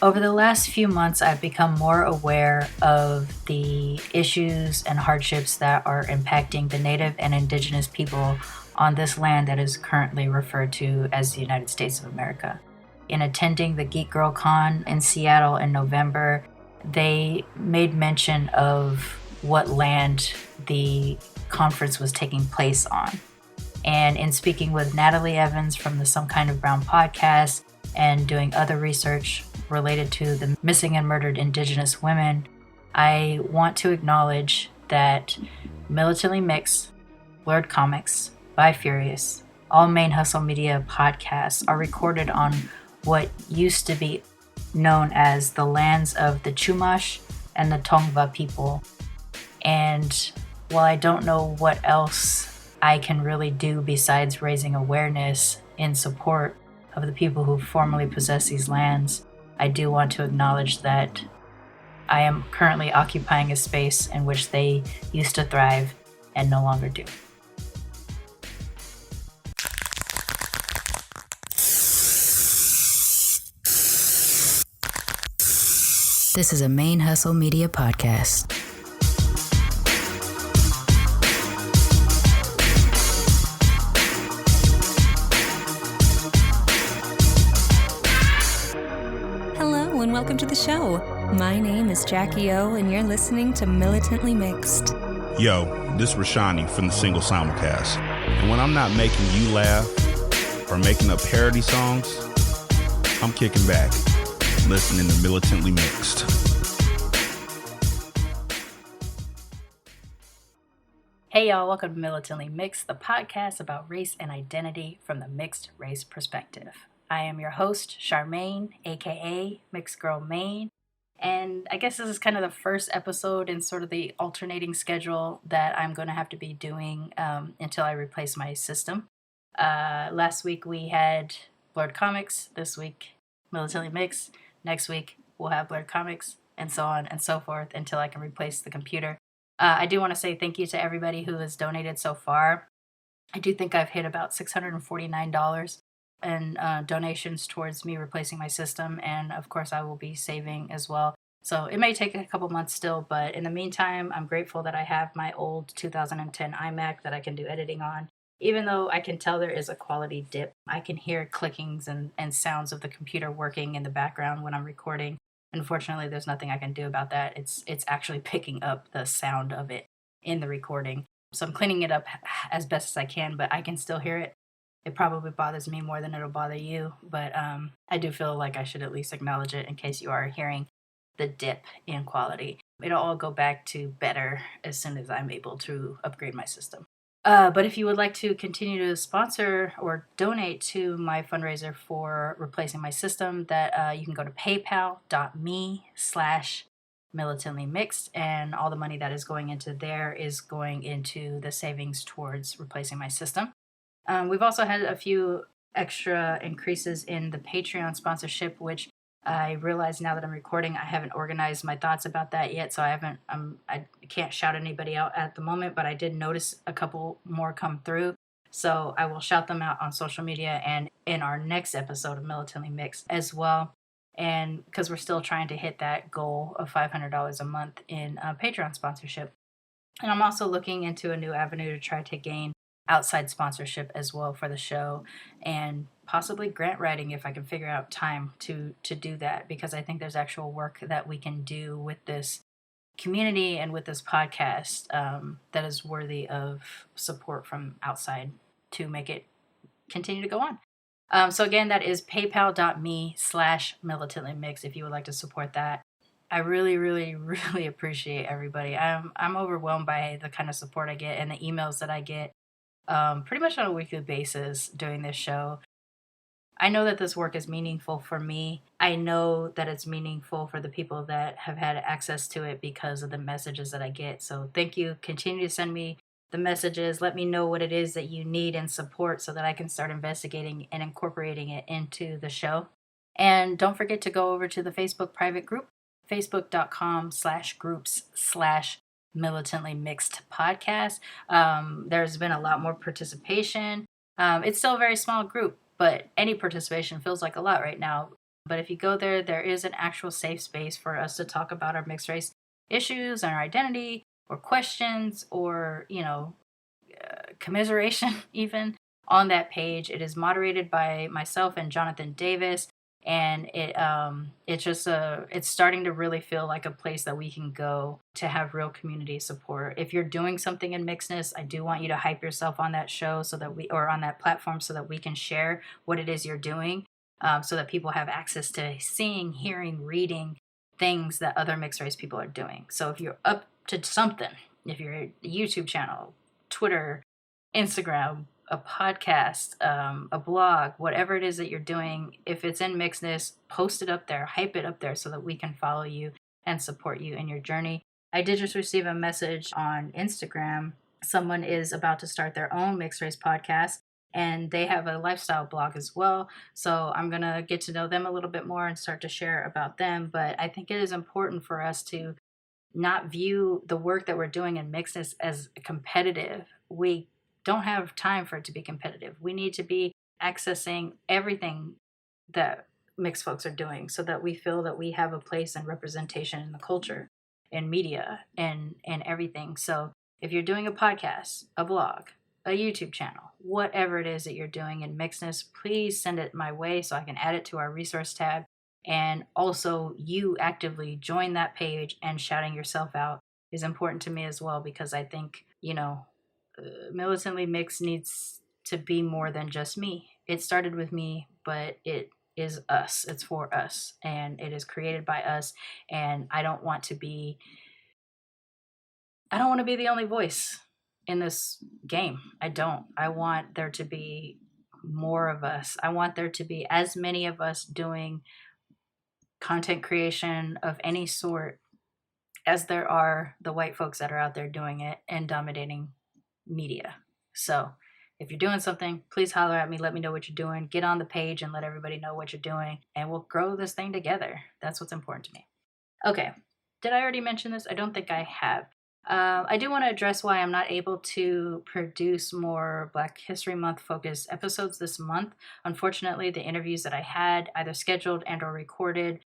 Over the last few months, I've become more aware of the issues and hardships that are impacting the Native and Indigenous people on this land that is currently referred to as the United States of America. In attending the Geek Girl Con in Seattle in November, they made mention of what land the conference was taking place on. And in speaking with Natalie Evans from the Some Kind of Brown podcast and doing other research related to the missing and murdered Indigenous women, I want to acknowledge that Militantly Mixed, Blurred Comics, By Furious, all Main Hustle Media podcasts are recorded on what used to be known as the lands of the Chumash and the Tongva people. And while I don't know what else I can really do besides raising awareness in support of the people who formerly possessed these lands, I do want to acknowledge that I am currently occupying a space in which they used to thrive and no longer do. This is a Main Hustle Media podcast. Hello and welcome to the show. My name is Jackie O and you're listening to Militantly Mixed. Yo, this is Rashani from the Single Simulcast. And when I'm not making you laugh or making up parody songs, I'm kicking back, listening to Militantly Mixed. Hey y'all, welcome to Militantly Mixed, the podcast about race and identity from the mixed race perspective. I am your host, Charmaine, aka Mixed Girl Maine, and I guess this is kind of the first episode in sort of the alternating schedule that I'm going to have to be doing until I replace my system. Last week we had Blurred Comics, this week Militantly Mixed, next week we'll have Blurred Comics, and so on and so forth until I can replace the computer. I do want to say thank you to everybody who has donated so far. I do think I've hit about $649 in donations towards me replacing my system, and of course I will be saving as well. So it may take a couple months still, but in the meantime, I'm grateful that I have my old 2010 iMac that I can do editing on. Even though I can tell there is a quality dip, I can hear clickings and sounds of the computer working in the background when I'm recording. Unfortunately, there's nothing I can do about that. It's actually picking up the sound of it in the recording. So I'm cleaning it up as best as I can, but I can still hear it. It probably bothers me more than it'll bother you, but I do feel like I should at least acknowledge it in case you are hearing the dip in quality. It'll all go back to better as soon as I'm able to upgrade my system. But if you would like to continue to sponsor or donate to my fundraiser for replacing my system, that you can go to paypal.me/militantlymixed, and all the money that is going into there is going into the savings towards replacing my system. We've also had a few extra increases in the Patreon sponsorship, which I realize now that I'm recording, I haven't organized my thoughts about that yet, so I can't shout anybody out at the moment, but I did notice a couple more come through, so I will shout them out on social media and in our next episode of Militantly Mixed as well, and because we're still trying to hit that goal of $500 a month in Patreon sponsorship. And I'm also looking into a new avenue to try to gain outside sponsorship as well for the show, and possibly grant writing if I can figure out time to do that, because I think there's actual work that we can do with this community and with this podcast that is worthy of support from outside to make it continue to go on. So again, that is paypal.me/militantlymixed if you would like to support that. I really, really, really appreciate everybody. I'm overwhelmed by the kind of support I get and the emails that I get pretty much on a weekly basis doing this show. I know that this work is meaningful for me. I know that it's meaningful for the people that have had access to it because of the messages that I get. So thank you. Continue to send me the messages. Let me know what it is that you need and support so that I can start investigating and incorporating it into the show. And don't forget to go over to the Facebook private group, facebook.com/groups/militantly mixed podcast. There's been a lot more participation. It's still a very small group, but any participation feels like a lot right now. But if you go there, there is an actual safe space for us to talk about our mixed race issues and our identity or questions or, commiseration even on that page. It is moderated by myself and Jonathan Davis. And it's starting to really feel like a place that we can go to have real community support. If you're doing something in mixedness, I do want you to hype yourself on that show or on that platform so that we can share what it is you're doing, so that people have access to seeing, hearing, reading things that other mixed race people are doing. So if you're up to something, if you're a YouTube channel, Twitter, Instagram, a podcast, a blog, whatever it is that you're doing, if it's in mixedness, post it up there, hype it up there so that we can follow you and support you in your journey. I did just receive a message on Instagram. Someone is about to start their own mixed race podcast, and they have a lifestyle blog as well. So I'm going to get to know them a little bit more and start to share about them. But I think it is important for us to not view the work that we're doing in mixedness as competitive. We don't have time for it to be competitive. We need to be accessing everything that mixed folks are doing so that we feel that we have a place and representation in the culture and media and everything. So if you're doing a podcast, a blog, a YouTube channel, whatever it is that you're doing in mixedness, please send it my way so I can add it to our resource tab. And also you actively join that page and shouting yourself out is important to me as well, because I think, Militantly Mixed needs to be more than just me. It started with me, but it is us. It's for us, and it is created by us. And I don't want to be the only voice in this game. I don't. I want there to be more of us. I want there to be as many of us doing content creation of any sort as there are the white folks that are out there doing it and dominating media. So if you're doing something, please holler at me. Let me know what you're doing. Get on the page and let everybody know what you're doing, and we'll grow this thing together. That's what's important to me. Okay. Did I already mention this? I don't think I have. I do want to address why I'm not able to produce more Black History Month focused episodes this month. Unfortunately, the interviews that I had either scheduled and or recorded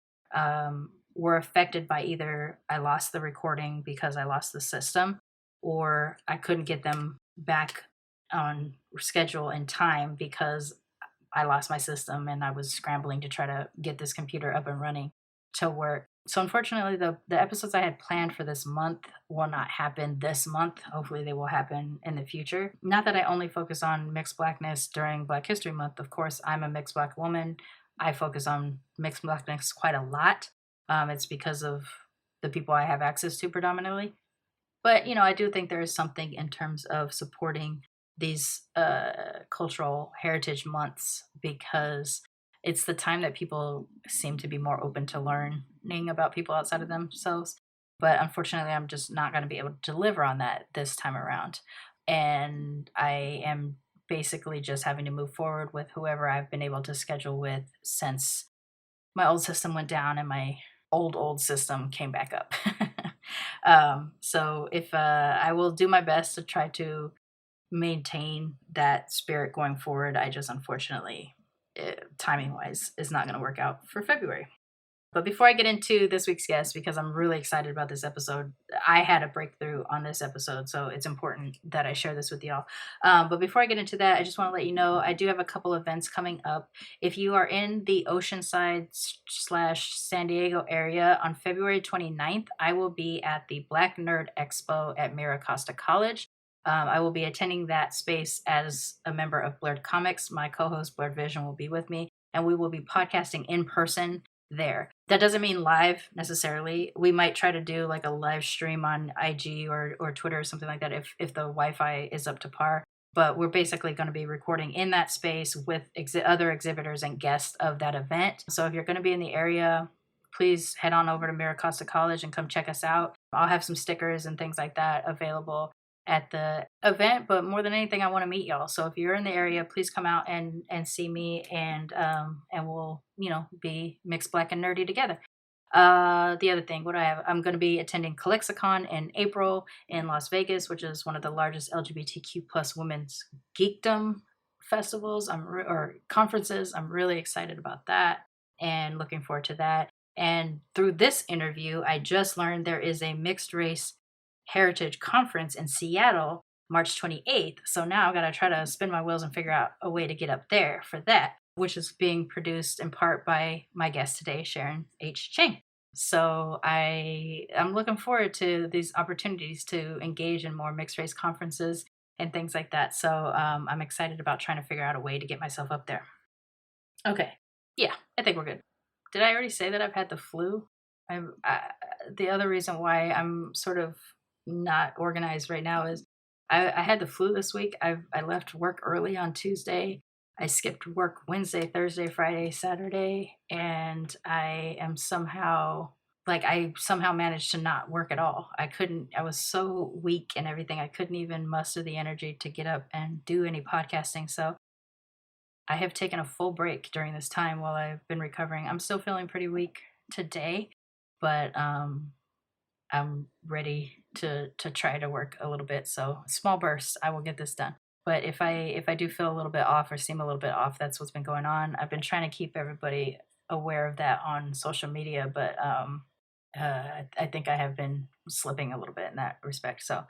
were affected by either I lost the recording because I lost the system, or I couldn't get them back on schedule in time because I lost my system and I was scrambling to try to get this computer up and running to work. So unfortunately, the episodes I had planned for this month will not happen this month. Hopefully they will happen in the future. Not that I only focus on mixed Blackness during Black History Month. Of course, I'm a mixed Black woman. I focus on mixed Blackness quite a lot. It's because of the people I have access to predominantly. But, I do think there is something in terms of supporting these cultural heritage months, because it's the time that people seem to be more open to learning about people outside of themselves. But unfortunately, I'm just not going to be able to deliver on that this time around. And I am basically just having to move forward with whoever I've been able to schedule with since my old system went down and my old system came back up. So if I will do my best to try to maintain that spirit going forward, I just unfortunately, timing wise, is not going to work out for February. But before I get into this week's guest, because I'm really excited about this episode, I had a breakthrough on this episode, so it's important that I share this with y'all. But before I get into that, I just want to let you know I do have a couple events coming up. If you are in the Oceanside/San Diego area on February 29th, I will be at the Black Nerd Expo at Mira Costa College. I will be attending that space as a member of Blurred Comics. My co-host Blurred Vision will be with me, and we will be podcasting in person there. That doesn't mean live necessarily. We might try to do like a live stream on IG or Twitter or something like that if the Wi-Fi is up to par. But we're basically going to be recording in that space with other exhibitors and guests of that event. So if you're going to be in the area, please head on over to Mira Costa College and come check us out. I'll have some stickers and things like that available at the event, but more than anything, I want to meet y'all. So if you're in the area, please come out and see me, and we'll be mixed Black and nerdy together. The other thing, what I have, I'm going to be attending Calexicon in April in Las Vegas, which is one of the largest LGBTQ plus women's geekdom festivals or conferences. I'm really excited about that. and looking forward to that. And through this interview, I just learned there is a mixed race heritage conference in Seattle, March 28th. So now I've got to try to spin my wheels and figure out a way to get up there for that, which is being produced in part by my guest today, Sharon H Chang. So I'm looking forward to these opportunities to engage in more mixed race conferences and things like that. So I'm excited about trying to figure out a way to get myself up there. Okay. Yeah, I think we're good. Did I already say that I've had the flu? The other reason why I'm sort of not organized right now is I had the flu this week. I left work early on Tuesday. I skipped work Wednesday, Thursday, Friday, Saturday, and I somehow managed to not work at all. I was so weak and everything. I couldn't even muster the energy to get up and do any podcasting. So I have taken a full break during this time while I've been recovering. I'm still feeling pretty weak today, but I'm ready to try to work a little bit. So small bursts, I will get this done. But if I do feel a little bit off or seem a little bit off, that's what's been going on. I've been trying to keep everybody aware of that on social media, but I think I have been slipping a little bit in that respect. So,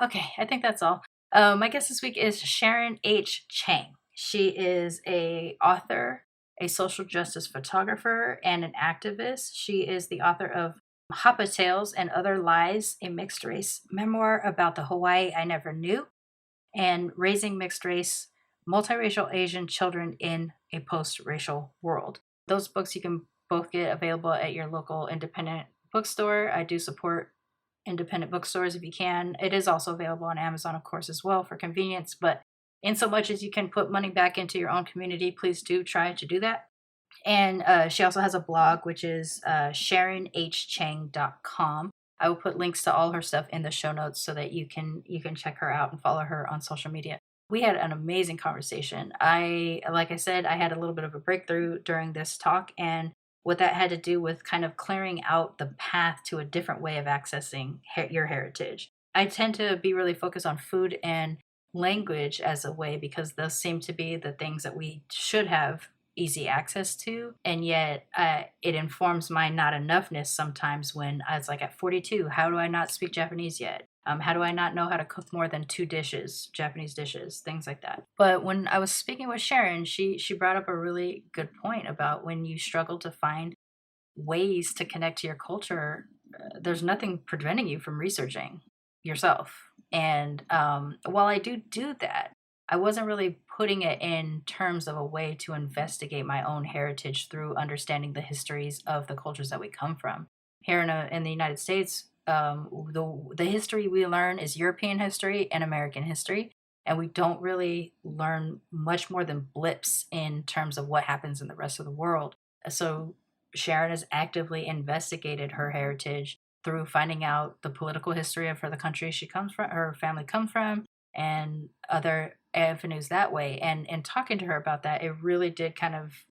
okay, I think that's all. My guest this week is Sharon H Chang. She is a author, a social justice photographer, and an activist. She is the author of Hapa Tales and Other Lies, a mixed race memoir about the Hawaii I Never Knew, and Raising Mixed Race, Multiracial Asian Children in a Post-Racial World. Those books you can both get available at your local independent bookstore. I do support independent bookstores if you can. It is also available on Amazon, of course, as well for convenience, but in so much as you can put money back into your own community, please do try to do that. And she also has a blog, which is sharonhchang.com. I will put links to all her stuff in the show notes so that you can check her out and follow her on social media. We had an amazing conversation. Like I said, I had a little bit of a breakthrough during this talk, and what that had to do with kind of clearing out the path to a different way of accessing your heritage. I tend to be really focused on food and language as a way because those seem to be the things that we should have easy access to, and yet it informs my not enoughness sometimes when I was like at 42, how do I not speak Japanese yet? How do I not know how to cook more than 2 dishes, Japanese dishes, things like that. But when I was speaking with Sharon, she brought up a really good point about when you struggle to find ways to connect to your culture, there's nothing preventing you from researching yourself. And while I do that, I wasn't really putting it in terms of a way to investigate my own heritage through understanding the histories of the cultures that we come from. Here in the United States, the history we learn is European history and American history, and we don't really learn much more than blips in terms of what happens in the rest of the world. So Sharon has actively investigated her heritage through finding out the political history of the country she comes from, her family comes from, and other avenues that way. And talking to her about that, it really did kind of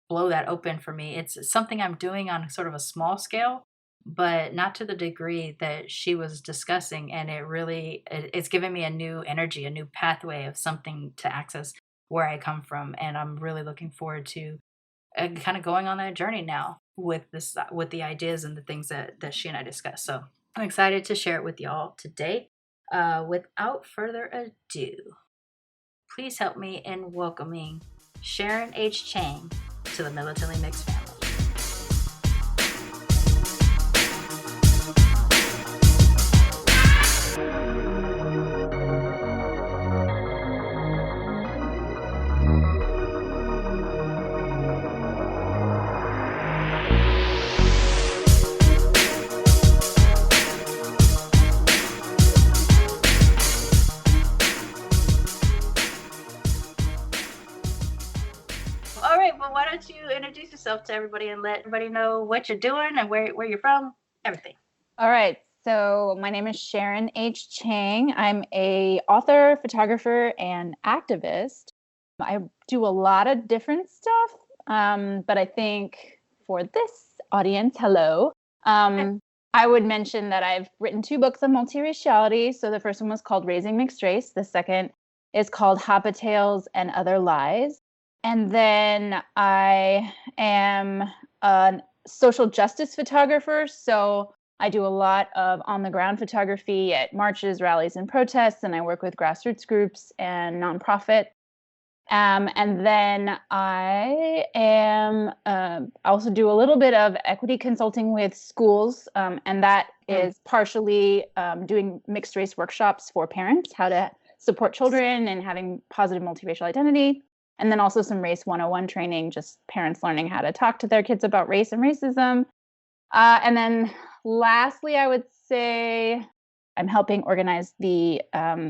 blow that open for me. It's something I'm doing on sort of a small scale, but not to the degree that she was discussing. And it's given me a new energy, a new pathway of something to access where I come from. And I'm really looking forward to kind of going on that journey now with the ideas and the things that she and I discussed. So I'm excited to share it with y'all today. Without further ado, please help me in welcoming Sharon H. Chang to the Militantly Mixed family. Why don't you introduce yourself to everybody and let everybody know what you're doing and where you're from, everything. All right. So my name is Sharon H. Chang. I'm a author, photographer, and activist. I do a lot of different stuff, but I think for this audience, hello, I would mention that I've written 2 books on multiraciality. So the first one was called Raising Mixed Race. The second is called Hapa Tales and Other Lies. And then I am a social justice photographer. So I do a lot of on-the-ground photography at marches, rallies, and protests, and I work with grassroots groups and nonprofit. And then I am also do a little bit of equity consulting with schools, and that is partially doing mixed race workshops for parents, how to support children and having positive multiracial identity. And then also some Race 101 training, just parents learning how to talk to their kids about race and racism. And then lastly, I would say I'm helping organize the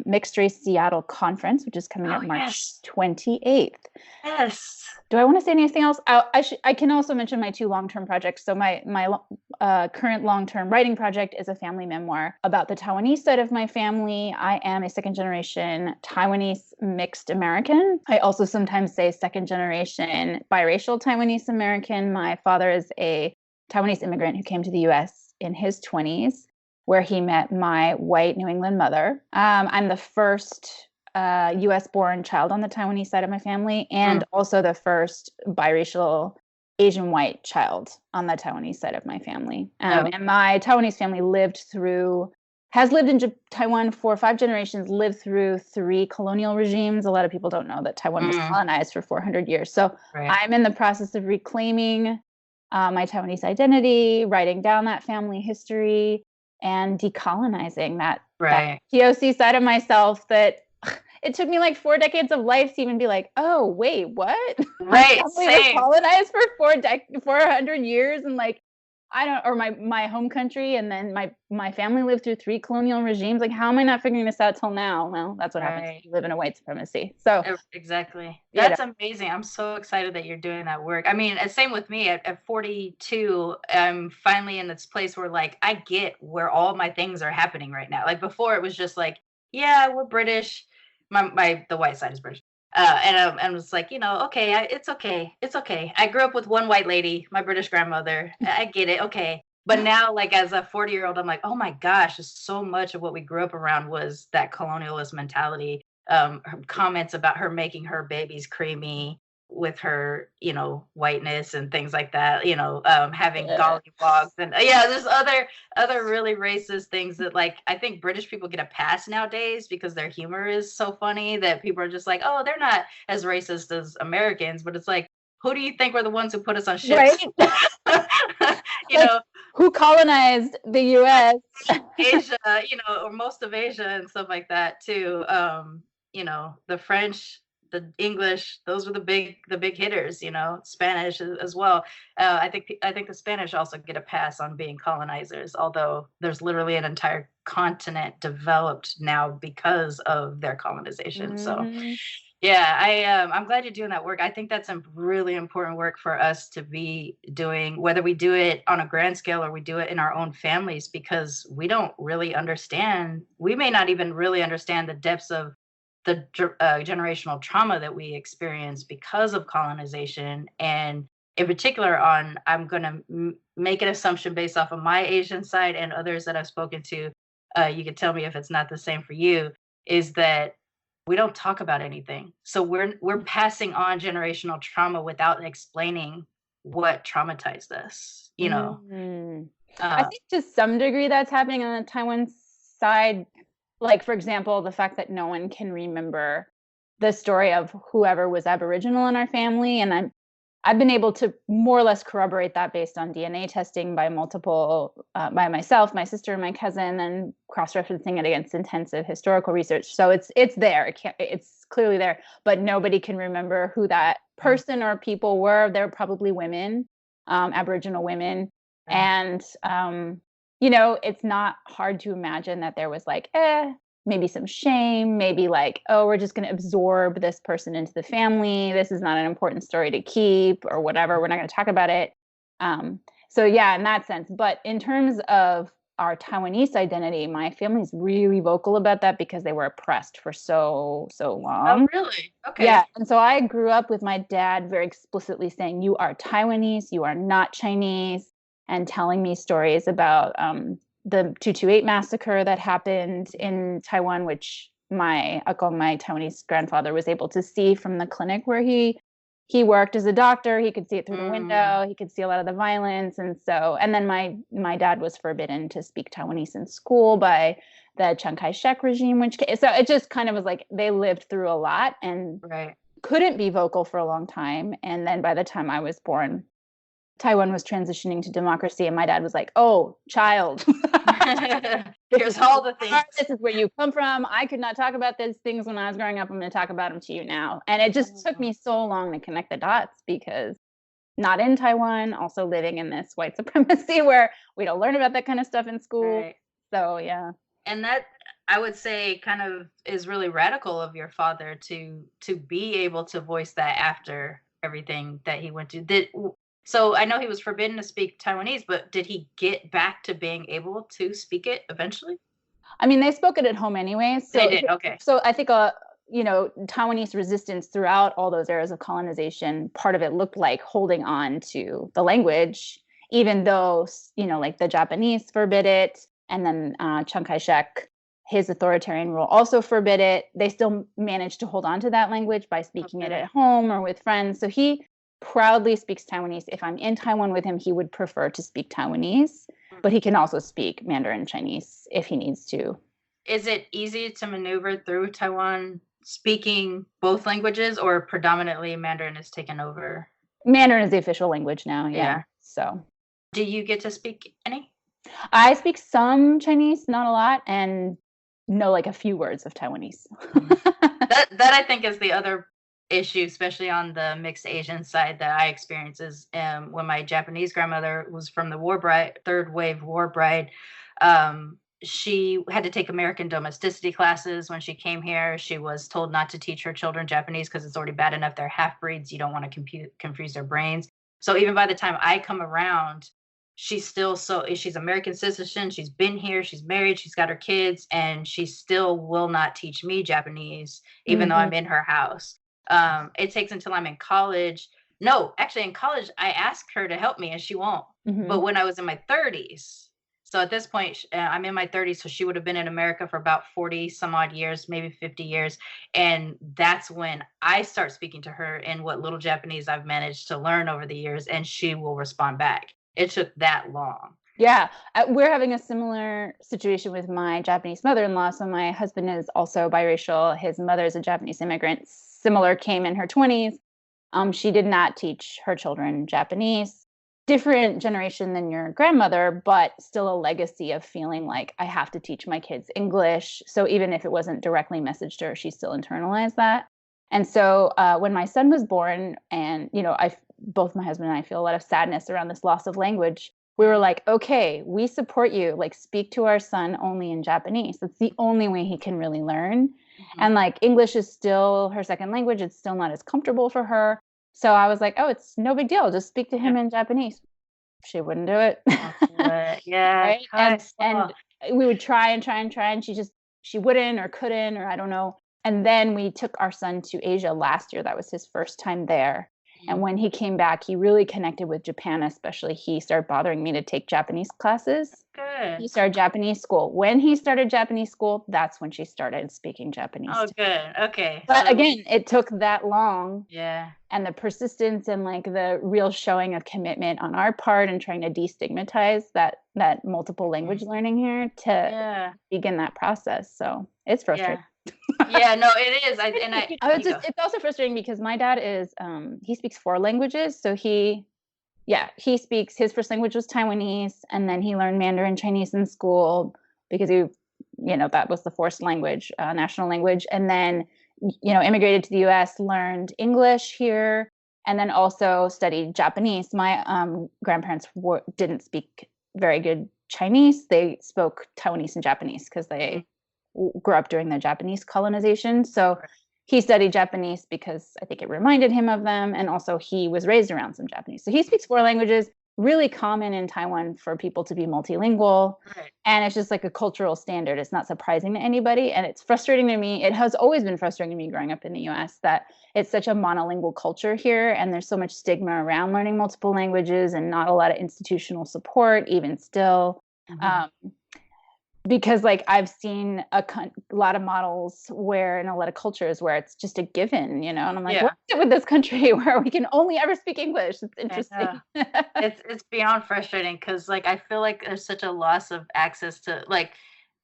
Mixed Race Seattle Conference, which is coming up March 28th. Yes. Do I want to say anything else? I can also mention my two long-term projects. So my current long-term writing project is a family memoir about the Taiwanese side of my family. I am a second-generation Taiwanese mixed American. I also sometimes say second-generation biracial Taiwanese American. My father is a Taiwanese immigrant who came to the U.S. in his 20s, where he met my white New England mother. I'm the first U.S.-born child on the Taiwanese side of my family, and also the first biracial Asian white child on the Taiwanese side of my family. And my Taiwanese family has lived in Taiwan for 5 generations, lived through 3 colonial regimes. A lot of people don't know that Taiwan was colonized for 400 years. So I'm in the process of reclaiming my Taiwanese identity, writing down that family history, and decolonizing that POC side of myself that it took me like 4 decades of life to even be like, oh, wait, what? Right, my family was colonized for 400 years, and like, or my home country, and then my family lived through 3 colonial regimes. Like, how am I not figuring this out till now? Well, that's what happens when you live in a white supremacy. So exactly. That's amazing. I'm so excited that you're doing that work. I mean, same with me at 42, I'm finally in this place where like, I get where all my things are happening right now. Like before it was just like, yeah, we're British. The white side is British. And I was like, okay, it's okay. It's okay. I grew up with one white lady, my British grandmother. I get it. Okay. But now, like, as a 40-year-old, I'm like, oh my gosh, so much of what we grew up around was that colonialist mentality. Her comments about her making her babies creamy with her, whiteness and things like that, having gollywogs and there's other really racist things that, like, I think British people get a pass nowadays because their humor is so funny that people are just like, oh, they're not as racist as Americans. But it's like, who do you think were the ones who put us on ships? Right? Who colonized the U.S.? Asia, or most of Asia and stuff like that too. The French, the English, those were the big hitters. Spanish as well. I think the Spanish also get a pass on being colonizers, although there's literally an entire continent developed now because of their colonization. So yeah, I'm glad you're doing that work. I think that's some really important work for us to be doing, whether we do it on a grand scale or we do it in our own families, because we don't really understand. We may not even really understand the depths of the generational trauma that we experience because of colonization. And in particular I'm going to make an assumption based off of my Asian side and others that I've spoken to. You can tell me if it's not the same for you, is that we don't talk about anything. So we're passing on generational trauma without explaining what traumatized us, I think to some degree that's happening on the Taiwan side. Like, for example, the fact that no one can remember the story of whoever was Aboriginal in our family. And I've been able to more or less corroborate that based on DNA testing by by myself, my sister, and my cousin, and cross-referencing it against intensive historical research. So it's there. It's clearly there, but nobody can remember who that person or people were. They're probably women, Aboriginal women. And, it's not hard to imagine that there was like, maybe some shame, maybe like, oh, we're just going to absorb this person into the family. This is not an important story to keep or whatever. We're not going to talk about it. So yeah, in that sense. But in terms of our Taiwanese identity, my family's really vocal about that because they were oppressed for so long. Oh, really? Okay. Yeah. And so I grew up with my dad very explicitly saying, you are Taiwanese, you are not Chinese, and telling me stories about the 228 massacre that happened in Taiwan, which my Taiwanese grandfather was able to see from the clinic where he he worked as a doctor. He could see it through the window. He could see a lot of the violence. And then my dad was forbidden to speak Taiwanese in school by the Chiang Kai-shek regime, so it just kind of was like they lived through a lot and couldn't be vocal for a long time. And then by the time I was born, Taiwan was transitioning to democracy, and my dad was like, "Oh, child, here's all the things. This is where you come from. I could not talk about these things when I was growing up. I'm going to talk about them to you now." And it just took me so long to connect the dots because not in Taiwan, also living in this white supremacy where we don't learn about that kind of stuff in school. Right. So, yeah. And that, I would say, kind of is really radical of your father to be able to voice that after everything that he went through. So I know he was forbidden to speak Taiwanese, but did he get back to being able to speak it eventually? I mean, they spoke it at home anyway. So they did, okay. So I think, Taiwanese resistance throughout all those eras of colonization, part of it looked like holding on to the language, even though, like the Japanese forbid it. And then Chiang Kai-shek, his authoritarian rule, also forbid it. They still managed to hold on to that language by speaking it at home or with friends. So he proudly speaks Taiwanese. If I'm in Taiwan with him, he would prefer to speak Taiwanese, but he can also speak Mandarin Chinese if he needs to. Is it easy to maneuver through Taiwan speaking both languages, or predominantly Mandarin is taken over? Mandarin is the official language now, yeah. So, do you get to speak any? I speak some Chinese, not a lot, and know like a few words of Taiwanese. that I think is the other issue, especially on the mixed Asian side that I experience, is when my Japanese grandmother was from the third wave war bride. She had to take American domesticity classes when she came here. She was told not to teach her children Japanese because it's already bad enough they're half breeds. You don't want to confuse their brains. So even by the time I come around, she's American citizen. She's been here. She's married. She's got her kids, and she still will not teach me Japanese, even though I'm in her house. It takes until I'm in college. No, actually in college, I asked her to help me and she won't. But when I was in my 30s, so at this point, I'm in my 30s, so she would have been in America for about 40 some odd years, maybe 50 years. And that's when I start speaking to her in what little Japanese I've managed to learn over the years, and she will respond back. It took that long. Yeah, we're having a similar situation with my Japanese mother-in-law. So my husband is also biracial. His mother is a Japanese immigrant. Similar, came in her 20s. She did not teach her children Japanese. Different generation than your grandmother, but still a legacy of feeling like I have to teach my kids English. So even if it wasn't directly messaged to her, she still internalized that. And so when my son was born, and both my husband and I feel a lot of sadness around this loss of language, we were like, okay, we support you. Like, speak to our son only in Japanese. That's the only way he can really learn. And like, English is still her second language. It's still not as comfortable for her. So I was like, oh, it's no big deal. Just speak to him in Japanese. She wouldn't do it. Yeah. Right? And we would try and she wouldn't or couldn't, or I don't know. And then we took our son to Asia last year. That was his first time there. And when he came back, he really connected with Japan, especially. He started bothering me to take Japanese classes. Good. He started Japanese school. When he started Japanese school, that's when she started speaking Japanese. Oh, good. Okay. But again, it took that long. Yeah. And the persistence and like the real showing of commitment on our part and trying to destigmatize that multiple language learning here to begin that process. So it's frustrating. Yeah, no, it is. It's also frustrating because my dad is he speaks 4 languages. So he speaks, his first language was Taiwanese, and then he learned Mandarin Chinese in school because that was the forced language, national language, and then immigrated to the US, learned English here, and then also studied Japanese. My grandparents didn't speak very good Chinese. They spoke Taiwanese and Japanese because they grew up during the Japanese colonization. So he studied Japanese because I think it reminded him of them. And also he was raised around some Japanese. So he speaks 4 languages, really common in Taiwan for people to be multilingual. Right. And it's just like a cultural standard. It's not surprising to anybody. And it's frustrating to me. It has always been frustrating to me growing up in the US that it's such a monolingual culture here. And there's so much stigma around learning multiple languages and not a lot of institutional support, even still. because like I've seen a lot of models where in a lot of cultures where it's just a given, and I'm like, what's it with this country where we can only ever speak English? It's interesting. It's beyond frustrating because like I feel like there's such a loss of access to like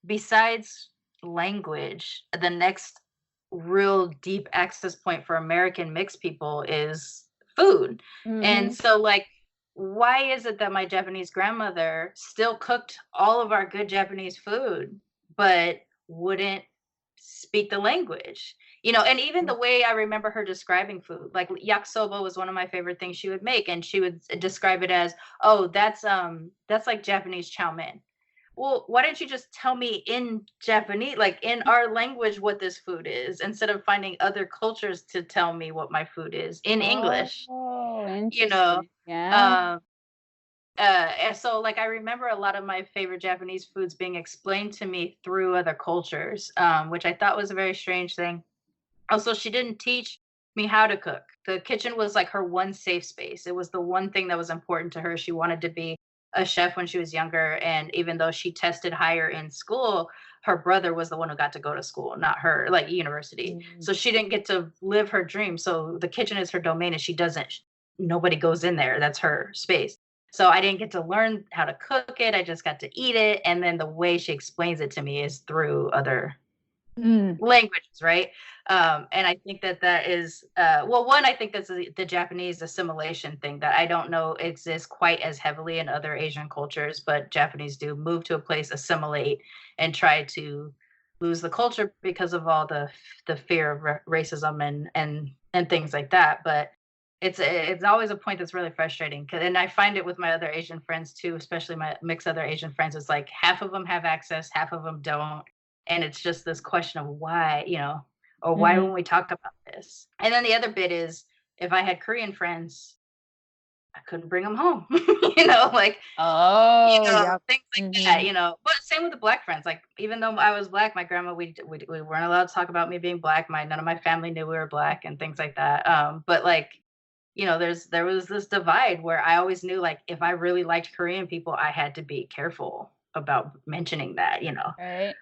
besides language, the next real deep access point for American mixed people is food. And so like why is it that my Japanese grandmother still cooked all of our good Japanese food, but wouldn't speak the language? And even the way I remember her describing food, like yakisoba was one of my favorite things she would make, and she would describe it as, "Oh, that's like Japanese chow mein." Well, why don't you just tell me in Japanese, like in our language, what this food is, instead of finding other cultures to tell me what my food is in English? Oh, You know, interesting. Yeah. and so like I remember a lot of my favorite Japanese foods being explained to me through other cultures, which I thought was a very strange thing. Also, she didn't teach me how to cook. The kitchen was like her one safe space. It was the one thing that was important to her. She wanted to be a chef when she was younger. And even though she tested higher in school, her brother was the one who got to go to school, not her, like university. So she didn't get to live her dream. So the kitchen is her domain and nobody goes in there. That's her space. So I didn't get to learn how to cook it. I just got to eat it. And then the way she explains it to me is through other languages, right? And I think that is one, I think that's the Japanese assimilation thing that I don't know exists quite as heavily in other Asian cultures, but Japanese do move to a place, assimilate, and try to lose the culture because of all the fear of racism and things like that. But it's always a point that's really frustrating, and I find it with my other Asian friends too, especially my mixed other Asian friends. It's like half of them have access, half of them don't, and it's just this question of why, or why won't we talk about this? And then the other bit is if I had Korean friends, I couldn't bring them home, like, things like that. But same with the Black friends. Like, even though I was Black, my grandma, we weren't allowed to talk about me being Black. None of my family knew we were Black and things like that. But like, there was this divide where I always knew, like, if I really liked Korean people, I had to be careful about mentioning that. Right.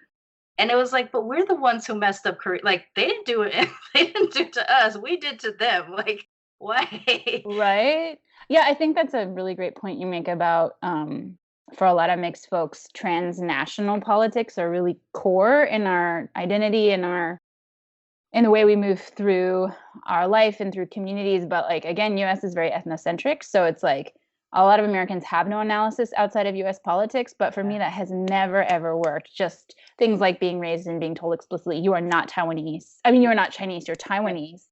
And it was like, but we're the ones who messed up Korea. Like, they didn't do it. They didn't do it to us. We did to them. Like, why? Right. Yeah, I think that's a really great point you make about, for a lot of mixed folks, transnational politics are really core in our identity and in the way we move through our life and through communities. But like, again, US is very ethnocentric. So it's like a lot of Americans have no analysis outside of US politics. But for me, that has never, ever worked. Just things like being raised and being told explicitly, you are not Taiwanese. I mean, you are not Chinese, you're Taiwanese.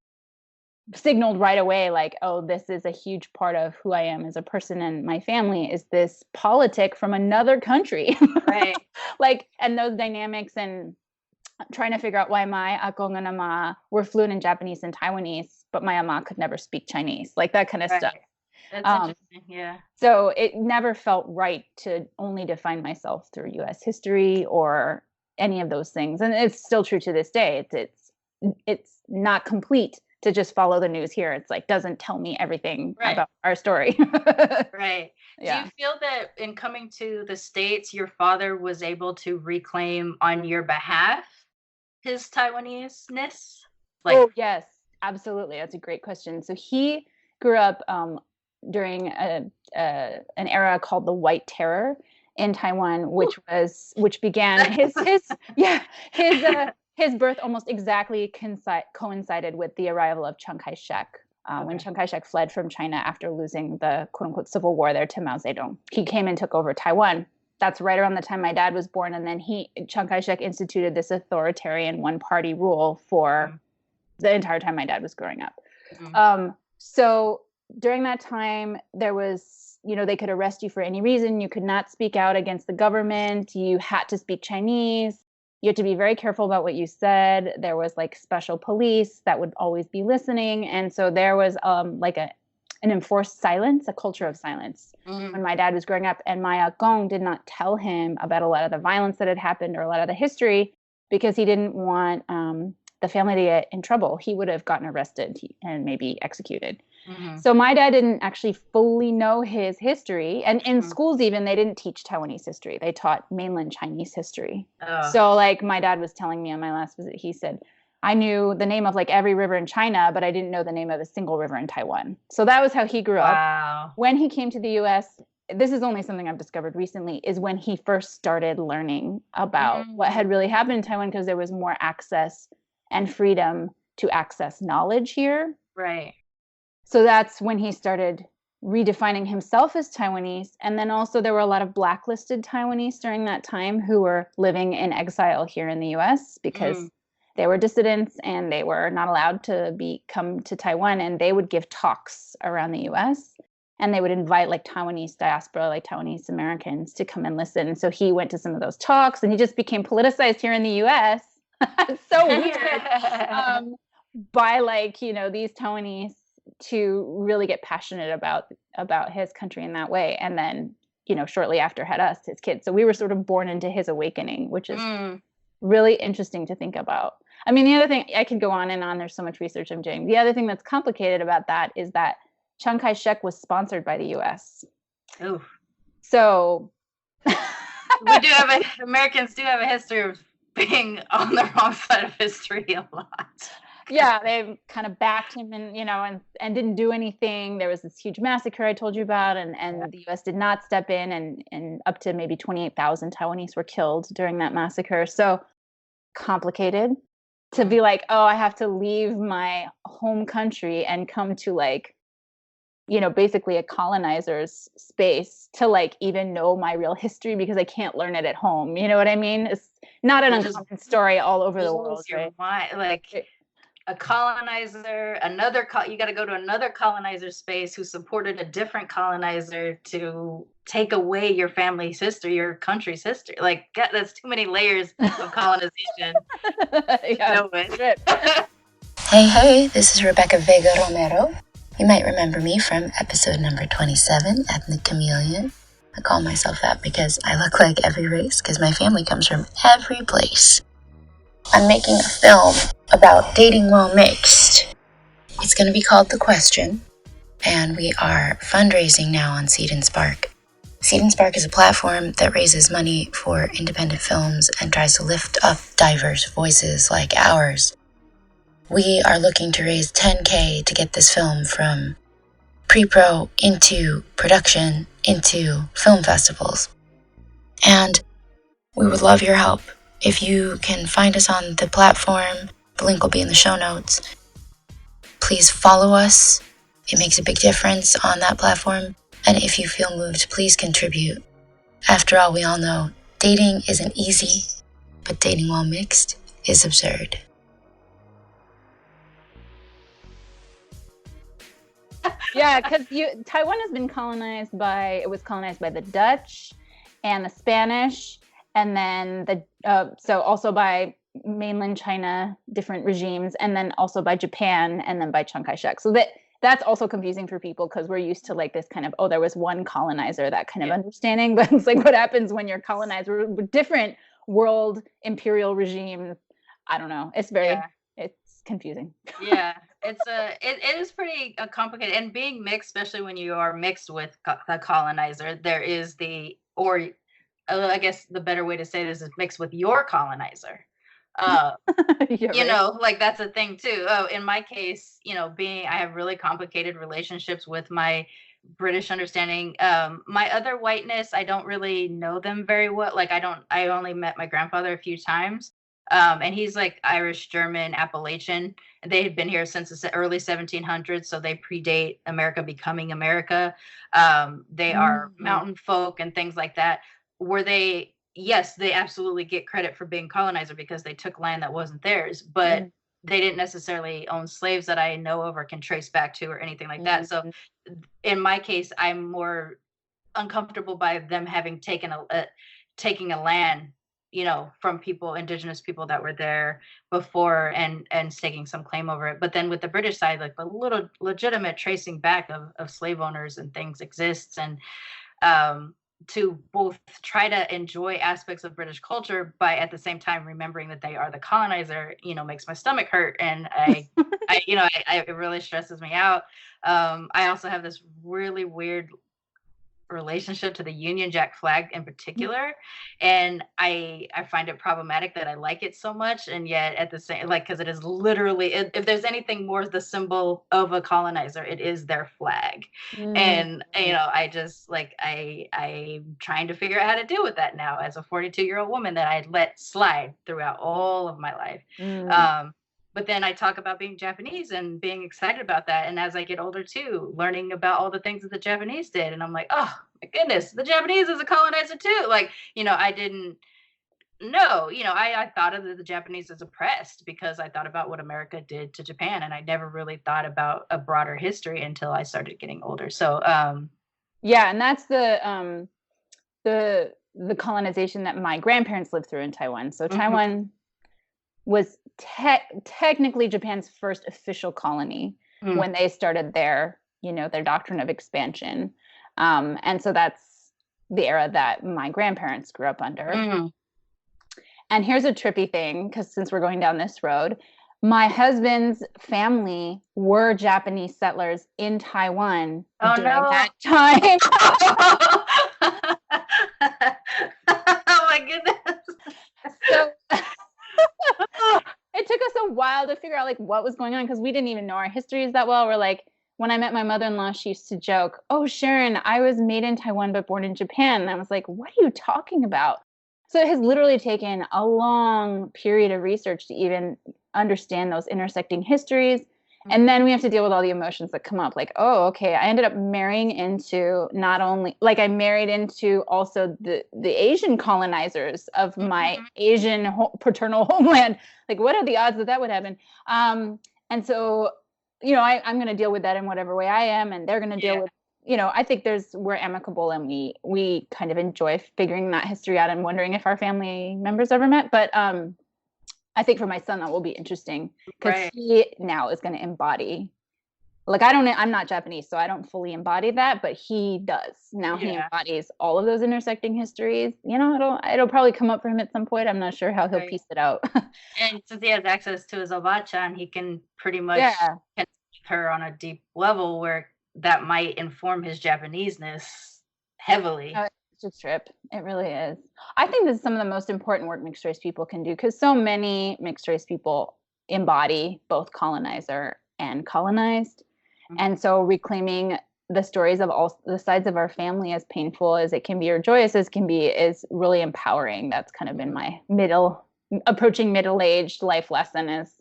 Signaled right away, like, oh, this is a huge part of who I am as a person and my family is this politic from another country. Right. Like, and those dynamics and trying to figure out why my akong and ama were fluent in Japanese and Taiwanese, but my ama could never speak Chinese, like that kind of stuff. That's interesting. Yeah. So it never felt right to only define myself through US history or any of those things. And it's still true to this day. It's not complete to just follow the news here. It's like, doesn't tell me everything about our story. Right. Yeah. Do you feel that in coming to the States, your father was able to reclaim on your behalf his Taiwanese-ness? Like, oh, yes, absolutely. That's a great question. So he grew up during an era called the White Terror in Taiwan, which began his birth almost exactly coincided with the arrival of Chiang Kai-shek. When Chiang Kai-shek fled from China after losing the quote-unquote civil war there to Mao Zedong, he came and took over Taiwan. That's right around the time my dad was born. And then Chiang Kai-shek instituted this authoritarian one-party rule for the entire time my dad was growing up. So during that time, there was, they could arrest you for any reason. You could not speak out against the government. You had to speak Chinese. You had to be very careful about what you said. There was like special police that would always be listening. And so there was like an enforced silence, a culture of silence when my dad was growing up. And my akong did not tell him about a lot of the violence that had happened or a lot of the history because he didn't want the family to get in trouble. He would have gotten arrested and maybe executed. So my dad didn't actually fully know his history. And in schools even, they didn't teach Taiwanese history. They taught mainland Chinese history. So like my dad was telling me on my last visit, he said, I knew the name of like every river in China, but I didn't know the name of a single river in Taiwan. So that was how he grew up. When he came to the US, this is only something I've discovered recently, is when he first started learning about what had really happened in Taiwan, because there was more access and freedom to access knowledge here. Right. So that's when he started redefining himself as Taiwanese. And then also there were a lot of blacklisted Taiwanese during that time who were living in exile here in the US because they were dissidents and they were not allowed to come to Taiwan, and they would give talks around the US. And they would invite like Taiwanese diaspora, like Taiwanese Americans, to come and listen. And so he went to some of those talks, and he just became politicized here in the US. It's so weird. By like, you know, these Taiwanese to really get passionate about his country in that way. And then, you know, shortly after had us, his kids. So we were sort of born into his awakening, which is really interesting to think about. I mean, the other thing, I could go on and on. There's so much research I'm doing. The other thing that's complicated about that is that Chiang Kai-shek was sponsored by the US. Ooh. So Americans do have a history of being on the wrong side of history a lot. Yeah, they kind of backed him and, you know, and didn't do anything. There was this huge massacre I told you about, and the US did not step in, and up to maybe 28,000 Taiwanese were killed during that massacre. So complicated to be like, oh, I have to leave my home country and come to like, you know, basically a colonizer's space to like even know my real history because I can't learn it at home. You know what I mean? It's not an uncommon story all over the world, right? Like a colonizer, you got to go to another colonizer space who supported a different colonizer to take away your family's history, your country's history. Like, that's too many layers of colonization. Hey, this is Rebbekah Vega-Romero. You might remember me from episode number 27, Ethnic Chameleon. I call myself that because I look like every race, because my family comes from every place. I'm making a film about dating while mixed. It's going to be called The Question, and we are fundraising now on Seed and Spark. Seed and Spark is a platform that raises money for independent films and tries to lift up diverse voices like ours. We are looking to raise $10,000 to get this film from pre-pro into production into film festivals. And we would love your help. If you can find us on the platform, the link will be in the show notes. Please follow us. It makes a big difference on that platform. And if you feel moved, please contribute. After all, we all know dating isn't easy, but dating while mixed is absurd. Yeah, because Taiwan has been colonized by the Dutch and the Spanish, and then so also by mainland China, different regimes, and then also by Japan, and then by Chiang Kai-shek. So that's also confusing for people because we're used to like this kind of, oh, there was one colonizer, that kind of understanding. But it's like, what happens when you're colonized? We're different world imperial regimes. I don't know. It's it's confusing. Yeah. It is pretty complicated, and being mixed, especially when you are mixed with the colonizer, there is I guess the better way to say this is mixed with your colonizer. You know, like that's a thing too. In my case, you know, I have really complicated relationships with my British understanding. My other whiteness, I don't really know them very well. Like I only met my grandfather a few times. And he's like Irish, German, Appalachian. They had been here since the early 1700s, so they predate America becoming America. They are mountain folk and things like that. Yes, they absolutely get credit for being colonizer because they took land that wasn't theirs, but they didn't necessarily own slaves that I know of or can trace back to or anything like that. So in my case, I'm more uncomfortable by them having taking a land, you know, from indigenous people that were there before and staking some claim over it. But then with the British side, like the little legitimate tracing back of slave owners and things exists. And to both try to enjoy aspects of British culture, but at the same time remembering that they are the colonizer, makes my stomach hurt, and it really stresses me out. I also have this really weird relationship to the Union Jack flag in particular, and I find it problematic that I like it so much, and yet at the same, like, because it is literally, if there's anything more the symbol of a colonizer, it is their flag. And I just like, I'm trying to figure out how to deal with that now as a 42-year-old woman that I let slide throughout all of my life. But then I talk about being Japanese and being excited about that. And as I get older too, learning about all the things that the Japanese did. And I'm like, oh my goodness, the Japanese is a colonizer too. Like, I didn't know, I thought of the Japanese as oppressed because I thought about what America did to Japan. And I never really thought about a broader history until I started getting older. So, yeah. And that's the colonization that my grandparents lived through in Taiwan. So Taiwan was technically Japan's first official colony when they started their doctrine of expansion. And so that's the era that my grandparents grew up under. And here's a trippy thing, because since we're going down this road, my husband's family were Japanese settlers in Taiwan during that time. Oh my goodness. So it took us a while to figure out like what was going on, because we didn't even know our histories that well. We're like, when I met my mother-in-law, she used to joke, "Oh, Sharon, I was made in Taiwan but born in Japan." And I was like, what are you talking about? So it has literally taken a long period of research to even understand those intersecting histories. And then we have to deal with all the emotions that come up. Like, oh, okay, I ended up marrying into not only, like, I married into also the Asian colonizers of my Asian paternal homeland. Like, what are the odds that would happen? And so, I'm going to deal with that in whatever way I am, and they're going to deal with, I think we're amicable, and we kind of enjoy figuring that history out and wondering if our family members ever met. But I think for my son, that will be interesting, because he now is going to embody, like, I'm not Japanese, so I don't fully embody that, but he does. Now he embodies all of those intersecting histories. It'll probably come up for him at some point. I'm not sure how he'll piece it out. And since he has access to his Oba-chan, he can pretty much connect with her on a deep level where that might inform his Japanese-ness heavily. It's a trip. It really is. I think this is some of the most important work mixed race people can do, because so many mixed race people embody both colonizer and colonized. And so reclaiming the stories of all the sides of our family, as painful as it can be or joyous as can be, is really empowering. That's kind of been my approaching middle-aged life lesson. Is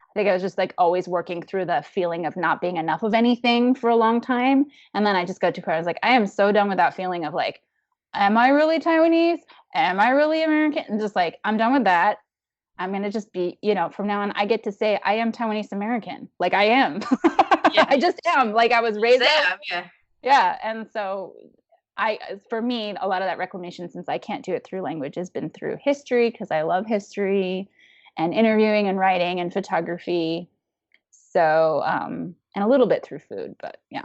I think I was just like always working through the feeling of not being enough of anything for a long time. And then I just got to where I was like, I am so done with that feeling of like, am I really Taiwanese? Am I really American? And just like, I'm done with that. I'm going to just be, from now on, I get to say I am Taiwanese American. Like, I am. I just am. Like, I was raised up. Yeah. And so for me, a lot of that reclamation, since I can't do it through language, has been through history, because I love history and interviewing and writing and photography. So, and a little bit through food, but yeah.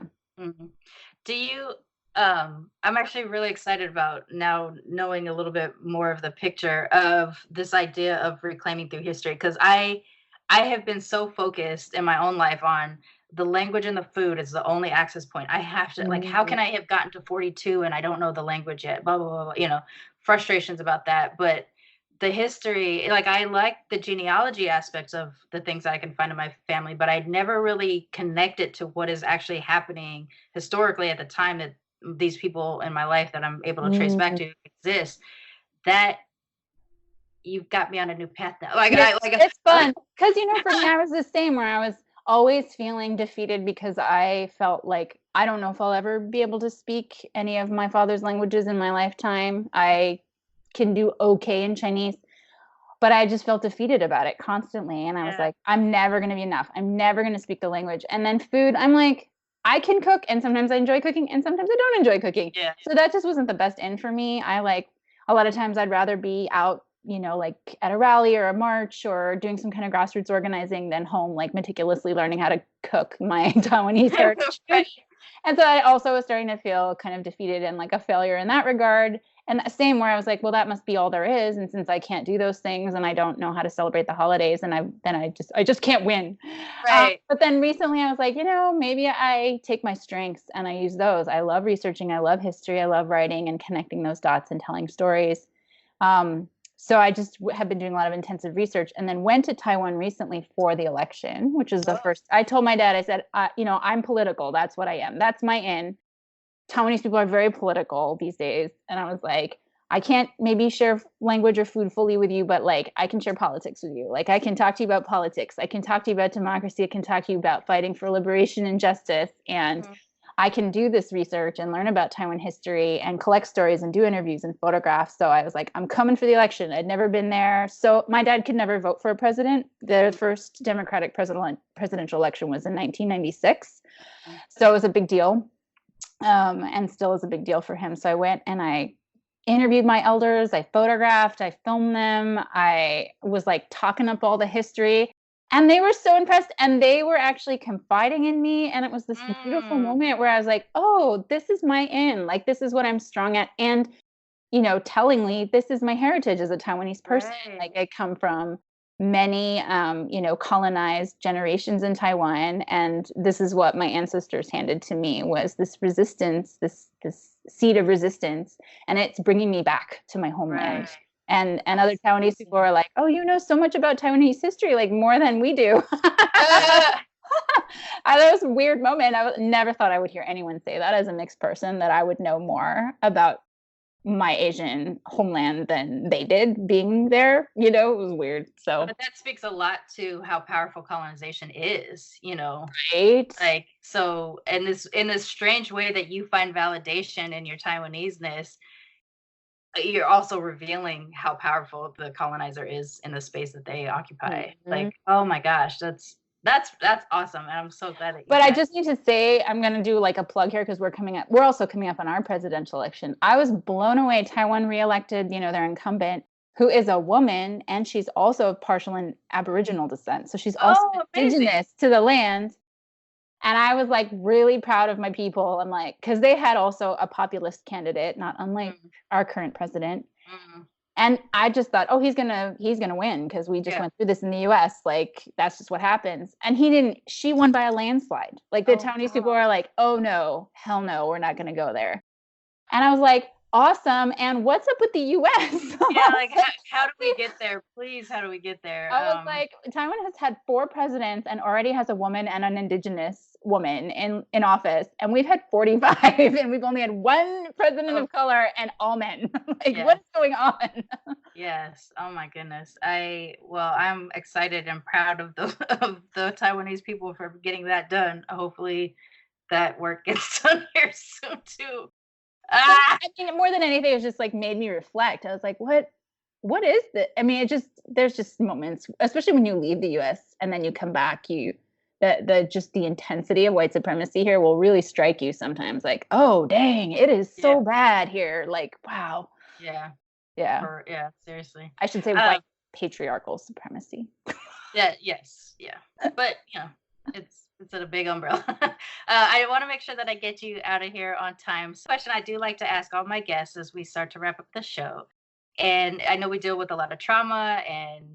Do you, I'm actually really excited about now knowing a little bit more of the picture of this idea of reclaiming through history, because I have been so focused in my own life on the language and the food is the only access point. I have to, like, how can I have gotten to 42 and I don't know the language yet? Blah, blah, blah, blah, frustrations about that. But the history, like, I like the genealogy aspects of the things that I can find in my family, but I'd never really connected to what is actually happening historically at the time that these people in my life that I'm able to trace back to exist. That you've got me on a new path now. It's fun, because for me, I was the same, where I was always feeling defeated because I felt like I don't know if I'll ever be able to speak any of my father's languages in my lifetime. I can do okay in Chinese, but I just felt defeated about it constantly. And I was like, I'm never going to be enough. I'm never going to speak the language. And then food, I'm like, I can cook, and sometimes I enjoy cooking, and sometimes I don't enjoy cooking. Yeah. So that just wasn't the best end for me. I like, a lot of times I'd rather be out, like at a rally or a march or doing some kind of grassroots organizing than home, like meticulously learning how to cook my Taiwanese heritage food. And so I also was starting to feel kind of defeated and like a failure in that regard. And the same where I was like, well, that must be all there is. And since I can't do those things and I don't know how to celebrate the holidays, and I just can't win. Right. But then recently I was like, maybe I take my strengths and I use those. I love researching. I love history. I love writing and connecting those dots and telling stories. So I just have been doing a lot of intensive research, and then went to Taiwan recently for the election, which is the first. I told my dad, I said, I'm political. That's what I am. That's my in. Taiwanese people are very political these days. And I was like, I can't maybe share language or food fully with you, but like I can share politics with you. Like I can talk to you about politics. I can talk to you about democracy. I can talk to you about fighting for liberation and justice. And I can do this research and learn about Taiwan history and collect stories and do interviews and photographs. So I was like, I'm coming for the election. I'd never been there. So my dad could never vote for a president. The first Democratic presidential election was in 1996. So it was a big deal, and still is a big deal for him. So I went and I interviewed my elders. I photographed, I filmed them. I was like talking up all the history. And they were so impressed, and they were actually confiding in me. And it was this beautiful moment where I was like, oh, this is my in. Like, this is what I'm strong at. And, tellingly, this is my heritage as a Taiwanese person. Right. Like, I come from many, colonized generations in Taiwan. And this is what my ancestors handed to me, was this resistance, this seed of resistance. And it's bringing me back to my homeland. Right. And other Taiwanese people are like, oh, you know so much about Taiwanese history, like more than we do. That was a weird moment. I never thought I would hear anyone say that as a mixed person, that I would know more about my Asian homeland than they did being there. It was weird. So, but that speaks a lot to how powerful colonization is, right? Like, so, and in this strange way that you find validation in your Taiwanese-ness, you're also revealing how powerful the colonizer is in the space that they occupy. Like, oh my gosh, that's awesome. And I'm so glad that I just need to say, I'm going to do like a plug here, because we're also coming up on our presidential election. I was blown away. Taiwan reelected, their incumbent, who is a woman, and she's also of partial and Aboriginal descent. So she's also indigenous to the land. And I was like really proud of my people. I'm like, because they had also a populist candidate, not unlike our current president. And I just thought, oh, he's gonna win, because we just went through this in the US. Like, that's just what happens. And he didn't. She won by a landslide. Like, the Taiwanese people are like, oh no, hell no, we're not gonna go there. And I was like, awesome. And what's up with the US? Yeah, like, how do we get there? Please, how do we get there? I was like, Taiwan has had 4 presidents and already has a woman and an indigenous woman in office. And we've had 45, and we've only had 1 president of color, and all men. Like, what's going on? Yes. Oh my goodness. I'm excited and proud of the Taiwanese people for getting that done. Hopefully that work gets done here soon too. I mean, more than anything, it just like made me reflect. I was like, what is this? I mean, there's just moments, especially when you leave the US and then you come back, the intensity of white supremacy here will really strike you sometimes. Like, oh dang, it is so bad here. Like, wow. Yeah. Seriously. I should say white patriarchal supremacy. Yes. But it's a big umbrella. I want to make sure that I get you out of here on time. So, question I do like to ask all my guests as we start to wrap up the show. And I know we deal with a lot of trauma and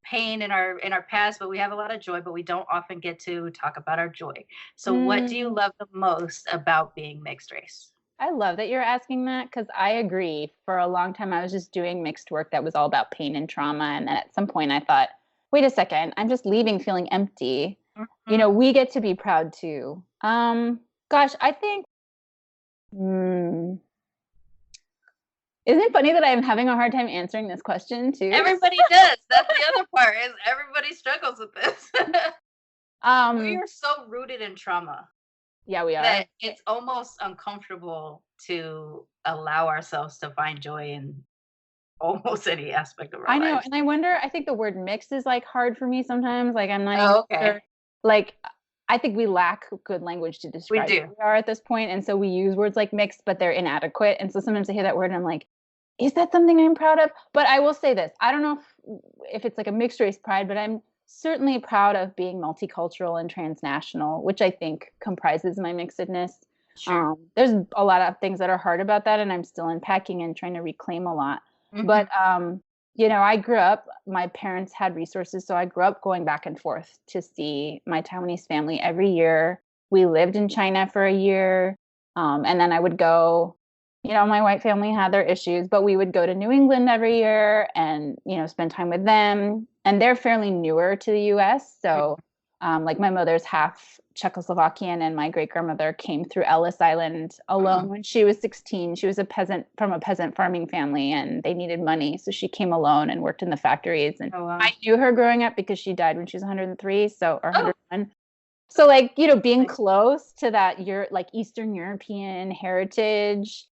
pain in our past, but we have a lot of joy, but we don't often get to talk about our joy. So what do you love the most about being mixed race? I love that you're asking that, because I agree. For a long time, I was just doing mixed work that was all about pain and trauma. And then at some point I thought, wait a second, I'm just leaving feeling empty. We get to be proud too. Gosh, I think, isn't it funny that I'm having a hard time answering this question too? Everybody does. That's the other part, is everybody struggles with this. We are so rooted in trauma. Yeah, we are. That it's almost uncomfortable to allow ourselves to find joy in almost any aspect of our lives. I know, and I wonder, I think the word mixed is like hard for me sometimes. Like, I'm not even sure. Like, I think we lack good language to describe who we are at this point. And so we use words like mixed, but they're inadequate. And so sometimes I hear that word and I'm like, is that something I'm proud of? But I will say this. I don't know if it's like a mixed race pride, but I'm certainly proud of being multicultural and transnational, which I think comprises my mixedness. Sure. There's a lot of things that are hard about that, and I'm still unpacking and trying to reclaim a lot. Mhm. But I grew up, my parents had resources, so I grew up going back and forth to see my Taiwanese family every year. We lived in China for a year, and then I would go, my white family had their issues, but we would go to New England every year and, spend time with them. And they're fairly newer to the US. So like my mother's half Czechoslovakian, and my great grandmother came through Ellis Island alone when she was 16. She was a peasant from a peasant farming family, and they needed money. So she came alone and worked in the factories. And Oh, wow. I knew her growing up because she died when she was 103, or 101. So like, being close to that, like Eastern European heritage,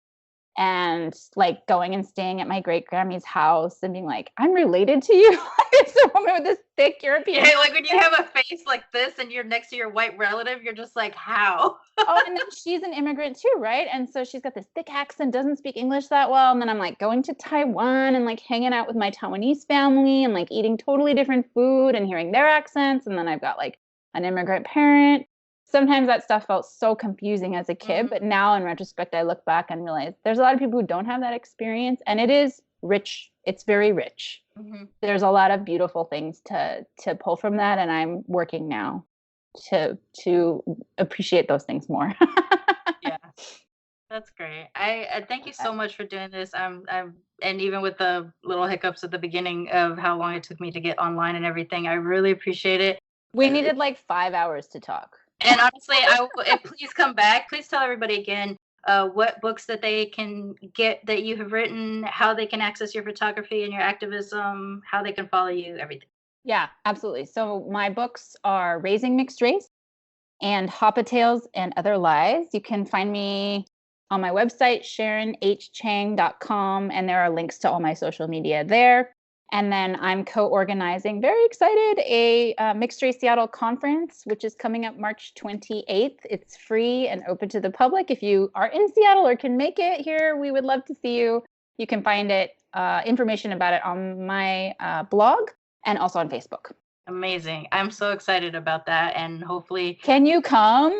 and like going and staying at my great Grammy's house and being like, I'm related to you. It's a woman with this thick European. Yeah, like when you have a face like this and you're next to your white relative, you're just like, how? Oh, and then she's an immigrant too, right? And so she's got this thick accent, doesn't speak English that well. And then I'm like going to Taiwan and like hanging out with my Taiwanese family and like eating totally different food and hearing their accents. And then I've got like an immigrant parent. Sometimes that stuff felt so confusing as a kid, but now in retrospect, I look back and realize there's a lot of people who don't have that experience, and it is rich. It's very rich. There's a lot of beautiful things to pull from that, and I'm working now to appreciate those things more. Yeah, that's great. I thank you so much for doing this. And even with the little hiccups at the beginning of how long it took me to get online and everything, I really appreciate it. We needed like 5 hours to talk. And honestly, please come back. Please tell everybody again what books that they can get that you have written, how they can access your photography and your activism, how they can follow you, everything. Yeah, absolutely. So my books are Raising Mixed Race and Hoppa Tales and Other Lies. You can find me on my website, sharonhchang.com, and there are links to all my social media there. And then I'm co-organizing, very excited, a Mixed Race Seattle conference, which is coming up March 28th. It's free and open to the public. If you are in Seattle or can make it here, we would love to see you. You can find information about it on my blog and also on Facebook. Amazing. I'm so excited about that. And hopefully... Can you come?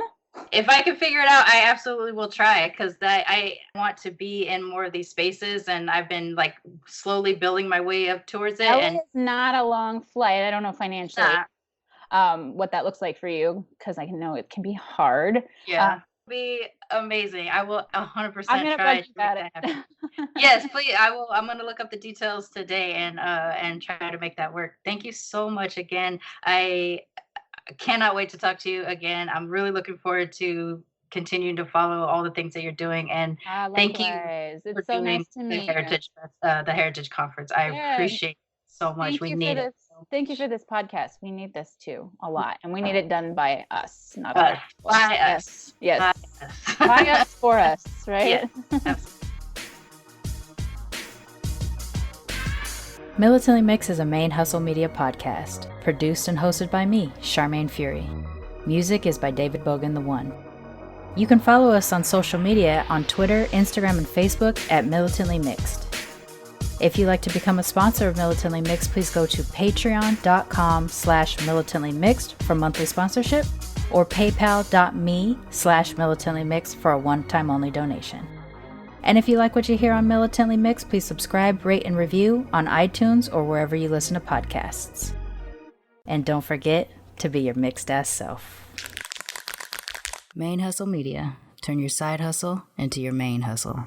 If I can figure it out, I absolutely will try it, because I want to be in more of these spaces, and I've been like slowly building my way up towards it. And it's not a long flight. I don't know financially what that looks like for you, because I know it can be hard. Yeah, it'll be amazing. I will 100% I'm try to about it. Yes, please. I will. I'm going to look up the details today and try to make that work. Thank you so much again. I cannot wait to talk to you again. I'm really looking forward to continuing to follow all the things that you're doing. And thank you It's so nice to meet you. The Heritage Conference. I appreciate it so much. We need it. Thank you for this podcast. We need this too a lot, and we need it done by us, not by us. Yes, by us for us, right? Yes. Militantly Mixed is a Main Hustle Media podcast, produced and hosted by me, Charmaine Fury. Music is by David Bogan the One. You can follow us on social media on Twitter, Instagram, and Facebook at Militantly Mixed. If you'd like to become a sponsor of Militantly Mixed, please go to patreon.com/militantlymixed for monthly sponsorship, or paypal.me/militantlymixed for a one-time only donation. And if you like what you hear on Militantly Mixed, please subscribe, rate, and review on iTunes or wherever you listen to podcasts. And don't forget to be your mixed-ass self. Main Hustle Media. Turn your side hustle into your main hustle.